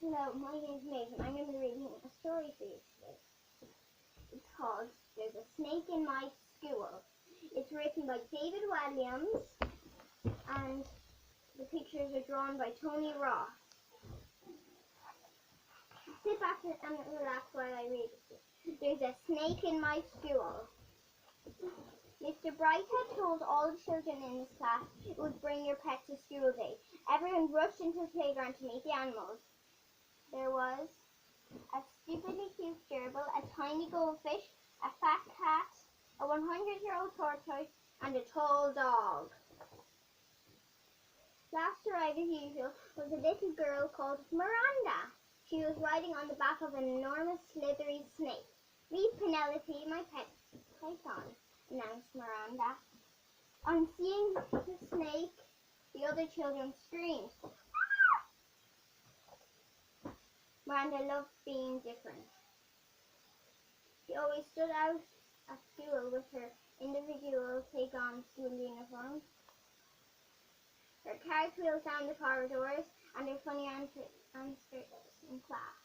Hello, my name is Meabh and I'm going to be reading a story for you today. It's called There's a Snake in My School. It's written by David Walliams and the pictures are drawn by Tony Ross. Sit back and relax while I read it. There's a snake in my school. Mr. Bright had told all the children in his class it would bring your pet to school day. Everyone rushed into the playground to meet the animals. There was a stupidly cute gerbil, a tiny goldfish, a fat cat, a 100-year-old tortoise, and a tall dog. Last to arrive as usual was a little girl called Miranda. She was riding on the back of an enormous slithery snake. "Meet Penelope, my pet python," announced Miranda. On seeing the snake, the other children screamed. Miranda loved being different. She always stood out at school with her individual take-on school uniform, her cartwheels down the corridors, and her funny answers in class.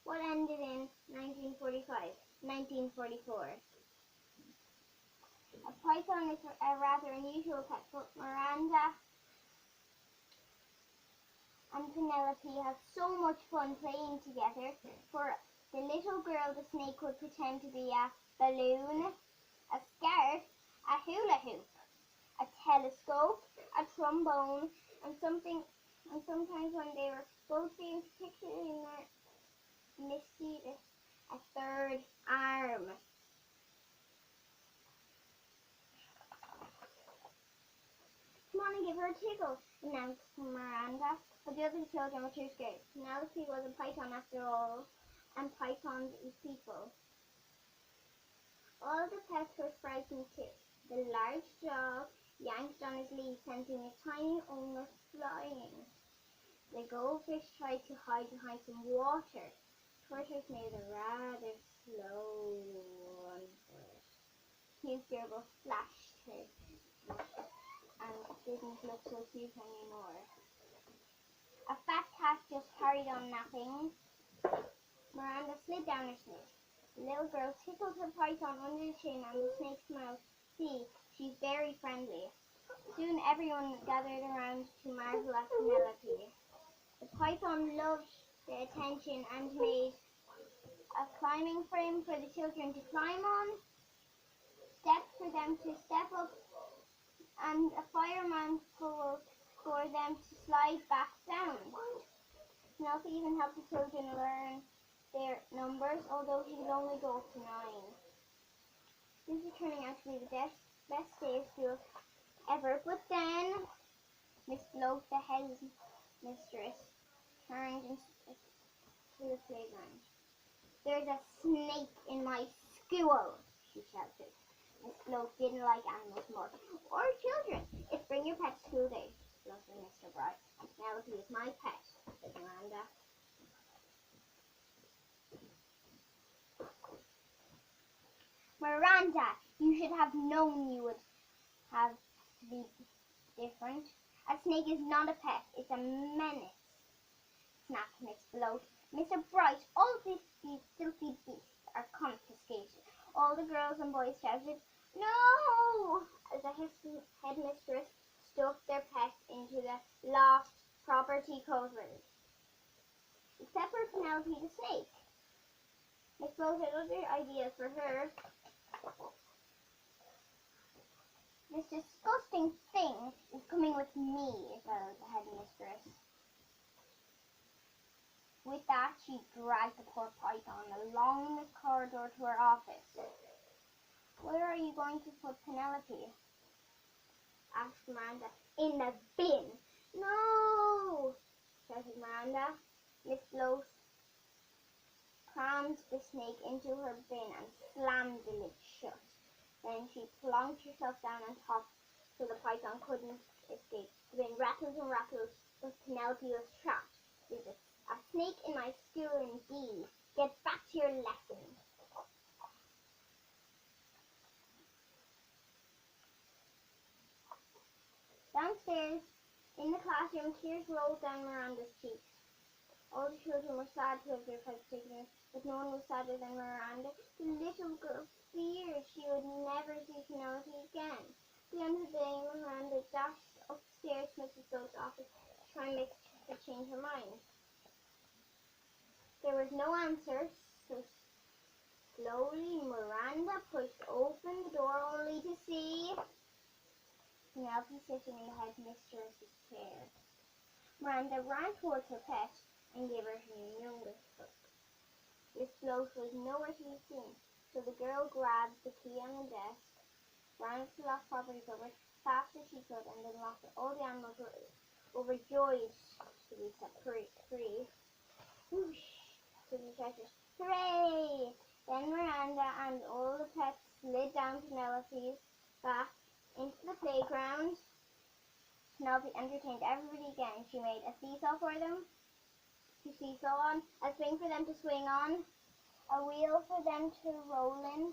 What ended in 1944. A python is a rather unusual pet, but Miranda and Penelope had so much fun playing together. For the little girl, the snake would pretend to be a balloon, a scarf, a hula hoop, a telescope, a trombone, and sometimes when they were both being particularly mischievous, a third arm. "Come on and give her a tickle," announced Miranda, but the other children were too scared. Penelope was a python after all, and pythons eat people. All the pets were frightened too. The large dog yanked on his lead, sending his tiny owner flying. The goldfish tried to hide behind some water. Tortoise made a rather slow run for it. Cute gerbil flashed her and didn't look so cute anymore. A fat cat just carried on napping. Miranda slid down her snake. The little girl tickled her python under the chin and the snake smiled. "See, she's very friendly." Soon everyone gathered around to marvel at Penelope. The python loved the attention and made a climbing frame for the children to climb on, steps for them to step up, and a fireman pole for them to slide back down. Penelope even helped the children learn their numbers, although she could only go up to 9. This is turning out to be the best day of school ever. But then Miss Bloke, the headmistress, turned into the playground. "There's a snake in my school," she shouted. Miss Bloke didn't like animals more, or children. "It's bring your pet to school day," blustered Mr. Bright. "Penelope is my pet," said Miranda. "Miranda, you should have known you would have to be different. A snake is not a pet, it's a menace," snapped Miss Bloke. "Mr. Bright, all these filthy beasts are confiscated." All the girls and boys shouted, "No!" as the headmistress stuffed their pets into the lost property cupboard. Except for Penelope the snake. Miss Bloke had other ideas for her. "This disgusting thing is coming with me," bellowed the headmistress. With that, she dragged the poor python along the corridor to her office. "Where are you going to put Penelope?" asked Miranda. "In the bin." "No!" shouted Miranda. Miss Bloke crammed the snake into her bin and slammed the lid shut. Then she plunked herself down on top so the python couldn't escape. The bin rattled and rattled, but Penelope was trapped. "There's a snake in my school indeed. Get back to your lesson." Downstairs, in the classroom, tears rolled down Miranda's cheeks. All the children were sad to have their pets taken, but no one was sadder than Miranda. The little girl feared she would never see Penelope again. At the end of the day, Miranda dashed upstairs to Mrs. Goat's office to try and make her change her mind. There was no answer, so slowly Miranda pushed open the door only to see Penelope sitting in the headmistress's chair. Miranda ran towards her pet and gave her her youngest book. This float was nowhere to be seen, so the girl grabbed the key on the desk, ran up to the locked property cupboard fast as she could, and unlocked it. All the animals were overjoyed to be set free. Whoosh! To the shouted, hooray! Then Miranda and all the pets slid down Penelope's back into the playground. Penelope entertained everybody again. She made a seesaw for them to seesaw on, a swing for them to swing on, a wheel for them to roll in,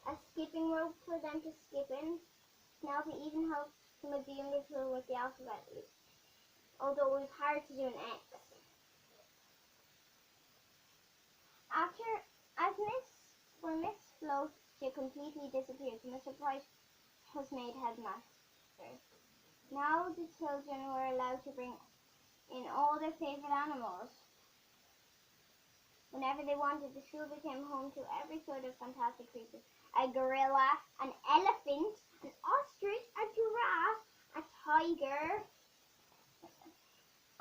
a skipping rope for them to skip in. Penelope even helped some of the younger children with the alphabet, although it was hard to do an X. For Miss Float to completely disappear, from a surprise was made headmaster. Now the children were allowed to bring in all their favourite animals. Whenever they wanted, the school became home to every sort of fantastic creature. A gorilla, an elephant, an ostrich, a giraffe, a tiger,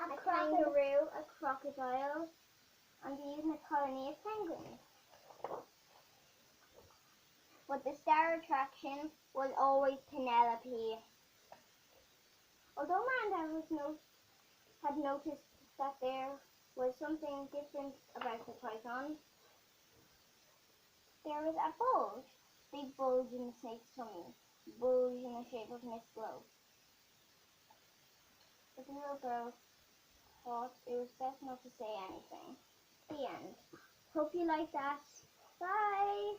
a kangaroo, a crocodile, and even a colony of penguins. But the star attraction was always Penelope. Although Miranda had noticed that there was something different about the python, there was a bulge, big bulge in the snake's tummy, bulge in the shape of Miss Glow. But the little girl thought it was best not to say anything. The end. Hope you like that. Bye!